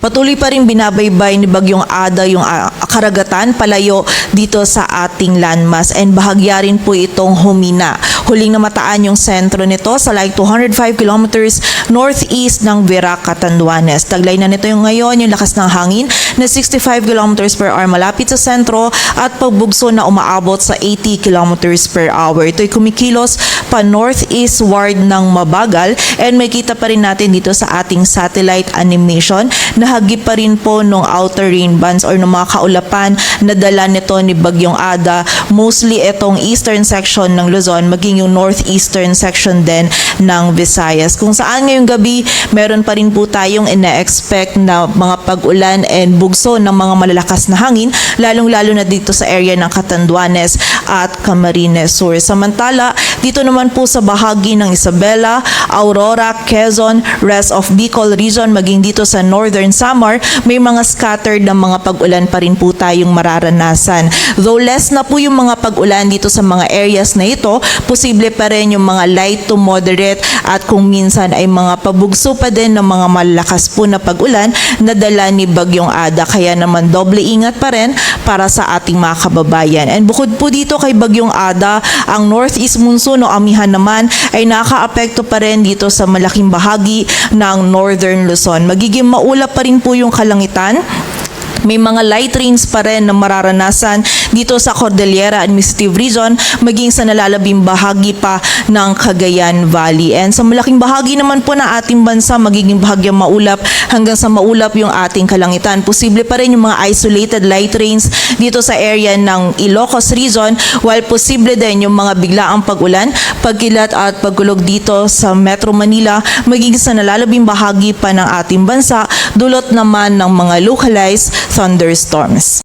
Patuloy pa rin binabaybay ni Bagyong Ada yung karagatan palayo dito sa ating landmass and bahagya rin po itong humina. Huling namataan yung sentro nito sa like 205 kilometers northeast ng Virac, Catanduanes. Taglay na nito yung ngayon yung lakas ng hangin na 65 kilometers per hour malapit sa sentro at pagbugso na umaabot sa 80 kilometers per hour. Ito'y kumikilos pa northeastward ng mabagal and may kita pa rin natin dito sa ating satellite animation na hagip pa rin po nung outer rain bands or nung mga kaulapan na dala nito ni Bagyong Ada. Mostly itong eastern section ng Luzon, maging yung northeastern section din ng Visayas. Kung saan ngayong gabi, meron pa rin po tayong ina-expect na mga pag-ulan and bugso ng mga malalakas na hangin, lalong-lalo na dito sa area ng Catanduanes at Camarines Sur. Samantala, dito naman po sa bahagi ng Isabela, Aurora, Quezon, rest of Bicol region, maging dito sa Northern Samar, may mga scattered na mga pag-ulan pa rin po tayong mararanasan. Though less na po yung mga pag-ulan dito sa mga areas na ito, posible pa rin yung mga light to moderate at kung minsan ay mga pabugso pa din ng mga malalakas po na pag-ulan na dala ni Bagyong Ada. Kaya naman doble ingat pa rin para sa ating mga kababayan. And bukod po dito kay Bagyong Ada, ang northeast monsoon o amihan naman ay nakaapekto pa rin dito sa malaking bahagi ng Northern Luzon. Magiging maulap pa rin po yung kalangitan. May mga light rains pa rin na mararanasan dito sa Cordillera Administrative Region, maging sa nalalabing bahagi pa ng Cagayan Valley. And sa malaking bahagi naman po ng ating bansa, magiging bahagyang maulap hanggang sa maulap yung ating kalangitan. Posible pa rin yung mga isolated light rains dito sa area ng Ilocos Region, while posible din yung mga biglaang pag-ulan, pagkilat at pagkulog dito sa Metro Manila, maging sa nalalabing bahagi pa ng ating bansa, dulot naman ng mga localized thunderstorms.